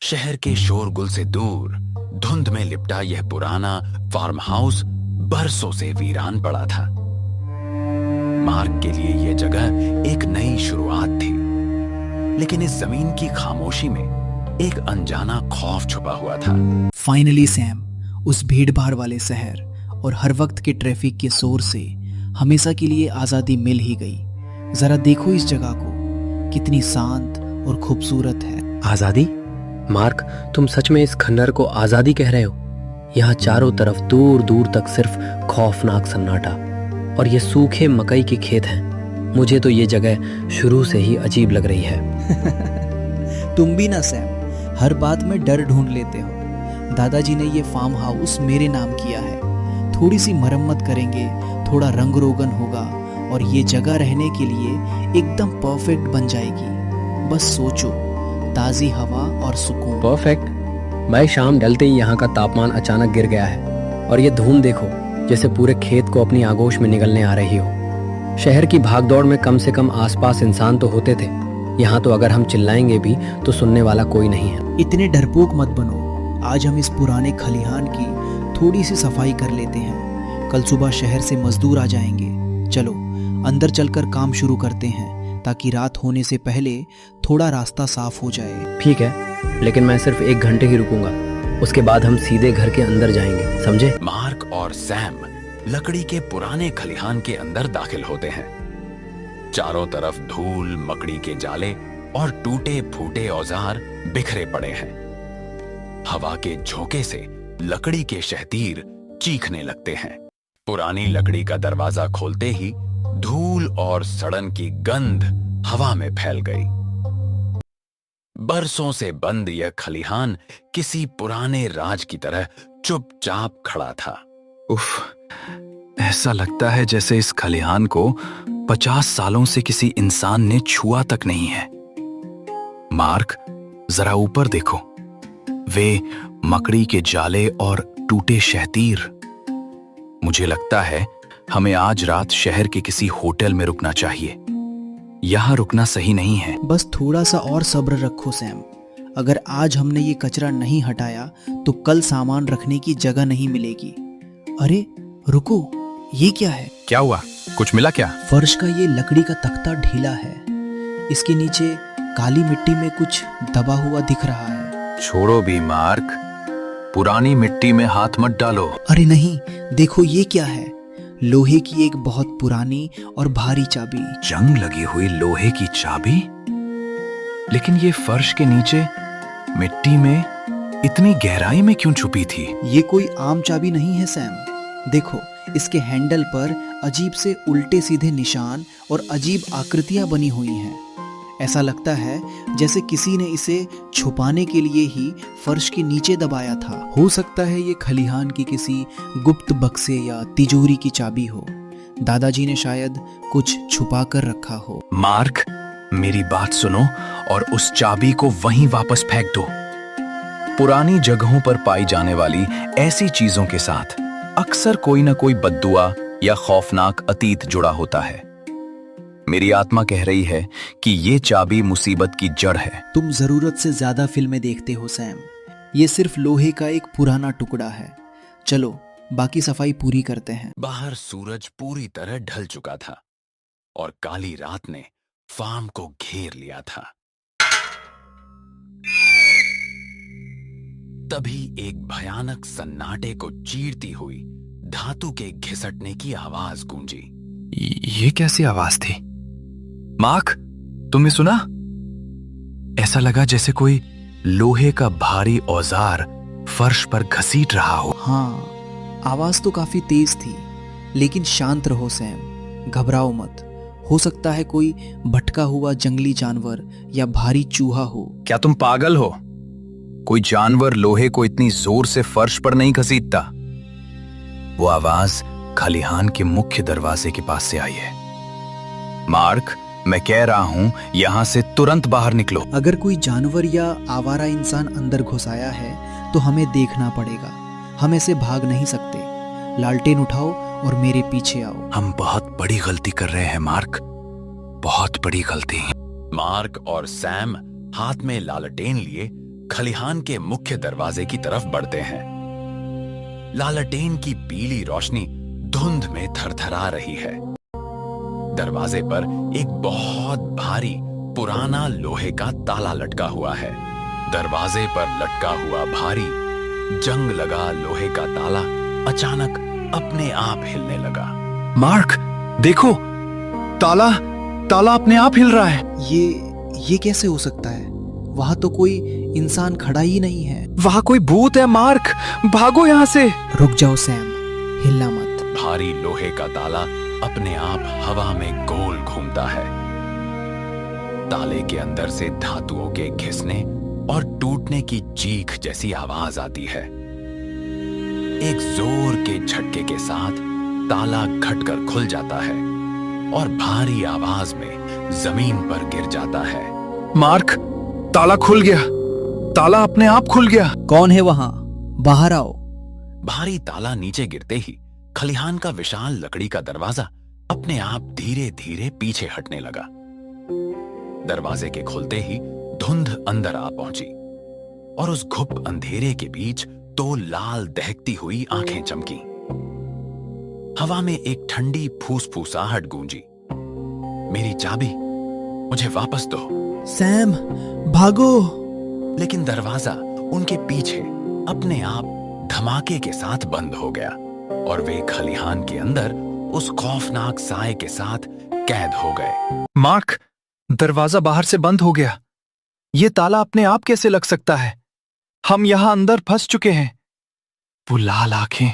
शहर के शोरगुल से दूर धुंध में लिपटा यह पुराना फार्म हाउस बरसों से वीरान पड़ा था। मार्क के लिए यह जगह एक नई शुरुआत थी, लेकिन इस जमीन की खामोशी में एक अनजाना खौफ छुपा हुआ था। फाइनली सैम, उस भीड़ भाड़ वाले शहर और हर वक्त के ट्रैफिक के शोर से हमेशा के लिए आज़ादी मिल ही गई। जरा देखो इस जगह को, कितनी शांत और खूबसूरत है। आज़ादी? मार्क, तुम सच में इस खंडर को आज़ादी कह रहे हो? यहाँ चारों तरफ दूर दूर तक सिर्फ खौफनाक सन्नाटा और ये सूखे मकई के खेत हैं। मुझे तो ये जगह शुरू से ही अजीब लग रही है। तुम भी ना सैम, हर बात में डर ढूंढ लेते हो। दादाजी ने ये फार्म हाउस मेरे नाम किया है। थोड़ी सी मरम्मत करेंगे, थोड़ा रंग रोगन होगा और ये जगह रहने के लिए एकदम परफेक्ट बन जाएगी। बस सोचो, ताज़ी हवा और सुकून। परफेक्ट? भाई, शाम ढलते ही यहाँ का तापमान अचानक गिर गया है और ये धूम देखो, जैसे पूरे खेत को अपनी आगोश में निगलने आ रही हो। शहर की भागदौड़ में कम से कम आसपास इंसान तो होते थे। यहाँ तो अगर हम चिल्लाएंगे भी तो सुनने वाला कोई नहीं है। इतने डरपोक मत बनो। आज हम इस पुराने खलिहान की थोड़ी सी सफाई कर लेते हैं। कल सुबह शहर से मजदूर आ जाएंगे। चलो अंदर चलकर काम शुरू करते हैं, ताकि रात होने से पहले थोड़ा रास्ता साफ हो जाए। ठीक है, लेकिन मैं सिर्फ 1 घंटे ही रुकूंगा। उसके बाद हम सीधे घर के अंदर जाएंगे, समझे? मार्क और सैम लकड़ी के पुराने खलिहान के अंदर दाखिल होते हैं। चारों तरफ धूल, मकड़ी के जाले और टूटे फूटे औजार बिखरे पड़े हैं। हवा के झोंके से लकड़ी के शहतीर चीखने लगते हैं। पुरानी लकड़ी का दरवाजा खोलते ही धूल और सड़न की गंध हवा में फैल गई। बरसों से बंद यह खलिहान किसी पुराने राज की तरह चुपचाप खड़ा था। उफ, ऐसा लगता है जैसे इस खलिहान को 50 सालों से किसी इंसान ने छुआ तक नहीं है। मार्क, जरा ऊपर देखो, वे मकड़ी के जाले और टूटे शहतीर। मुझे लगता है हमें आज रात शहर के किसी होटल में रुकना चाहिए। यहाँ रुकना सही नहीं है। बस थोड़ा सा और सब्र रखो सैम। अगर आज हमने ये कचरा नहीं हटाया तो कल सामान रखने की जगह नहीं मिलेगी। अरे रुको, ये क्या है? क्या हुआ? कुछ मिला क्या? फर्श का ये लकड़ी का तख्ता ढीला है। इसके नीचे काली मिट्टी में कुछ दबा हुआ दिख रहा है। छोड़ो भी मार्क, पुरानी मिट्टी में हाथ मत डालो। अरे नहीं, देखो ये क्या है। लोहे की एक बहुत पुरानी और भारी चाबी। जंग लगी हुई लोहे की चाबी? लेकिन ये फर्श के नीचे मिट्टी में इतनी गहराई में क्यों छुपी थी? ये कोई आम चाबी नहीं है सैम। देखो, इसके हैंडल पर अजीब से उल्टे सीधे निशान और अजीब आकृतियां बनी हुई हैं। ऐसा लगता है जैसे किसी ने इसे छुपाने के लिए ही फर्श के नीचे दबाया था। हो सकता है ये खलिहान की किसी गुप्त बक्से या तिजोरी की चाबी हो। दादाजी ने शायद कुछ छुपा कर रखा हो। मार्क, मेरी बात सुनो और उस चाबी को वहीं वापस फेंक दो। पुरानी जगहों पर पाई जाने वाली ऐसी चीजों के साथ अक्सर कोई ना कोई बद्दुआ या खौफनाक अतीत जुड़ा होता है। मेरी आत्मा कह रही है कि ये चाबी मुसीबत की जड़ है। तुम जरूरत से ज्यादा फिल्में देखते हो सैम। ये सिर्फ लोहे का एक पुराना टुकड़ा है। चलो बाकी सफाई पूरी करते हैं। बाहर सूरज पूरी तरह ढल चुका था और काली रात ने फार्म को घेर लिया था। तभी एक भयानक सन्नाटे को चीरती हुई धातु के घिसटने की आवाज गूंजी। ये कैसी आवाज थी? मार्क, तुमने सुना? ऐसा लगा जैसे कोई लोहे का भारी औजार फर्श पर घसीट रहा हो। हाँ, आवाज तो काफी तेज थी, लेकिन शांत रहो सैम, घबराओ मत। हो सकता है कोई भटका हुआ जंगली जानवर या भारी चूहा हो। क्या तुम पागल हो? कोई जानवर लोहे को इतनी जोर से फर्श पर नहीं घसीटता। वो आवाज खलिहान के मुख्य दरवाजे के पास से आई है। मार्क, मैं कह रहा हूं, यहां से तुरंत बाहर निकलो। अगर कोई जानवर या आवारा इंसान अंदर घुस आया है तो हमें देखना पड़ेगा। हम ऐसे भाग नहीं सकते। लालटेन उठाओ और मेरे पीछे आओ। हम बहुत बड़ी गलती कर रहे हैं मार्क, बहुत बड़ी गलती। मार्क और सैम हाथ में लालटेन लिए खलिहान के मुख्य दरवाजे की तरफ बढ़ते हैं। लालटेन की पीली रोशनी धुंध में थरथरा रही है। दरवाजे पर एक बहुत भारी पुराना लोहे का ताला लटका हुआ है। दरवाजे पर लटका हुआ भारी जंग लगा लोहे का ताला अचानक अपने आप हिलने लगा। मार्क, देखो, ताला ताला अपने आप हिल रहा है। ये कैसे हो सकता है? वहां तो कोई इंसान खड़ा ही नहीं है। वहां कोई भूत है। मार्क, भागो यहां से। रुक जाओ सैम, हिलना मत। भारी लोहे का ताला अपने आप हवा में गोल घूमता है। ताले के अंदर से धातुओं के घिसने और टूटने की चीख जैसी आवाज आती है। एक जोर के झटके के साथ ताला घटकर खुल जाता है और भारी आवाज में जमीन पर गिर जाता है। मार्क, ताला खुल गया। ताला अपने आप खुल गया। कौन है वहां? बाहर आओ। भारी ताला नीचे गिरते ही खलिहान का विशाल लकड़ी का दरवाजा अपने आप धीरे धीरे पीछे हटने लगा। दरवाजे के खुलते ही धुंध अंदर आ पहुंची और उस घुप अंधेरे के बीच दो लाल दहकती हुई आंखें चमकी। हवा में एक ठंडी फूसफूसाहट गूंजी। मेरी चाबी, मुझे वापस दो। सैम, भागो। लेकिन दरवाजा उनके पीछे अपने आप धमाके के साथ बंद हो गया और वे खलिहान के अंदर उस खौफनाक साए के साथ कैद हो गए। मार्क, दरवाजा बाहर से बंद हो गया। ये ताला अपने आप कैसे लग सकता है? हम यहां अंदर फंस चुके हैं। वो लाल आंखें,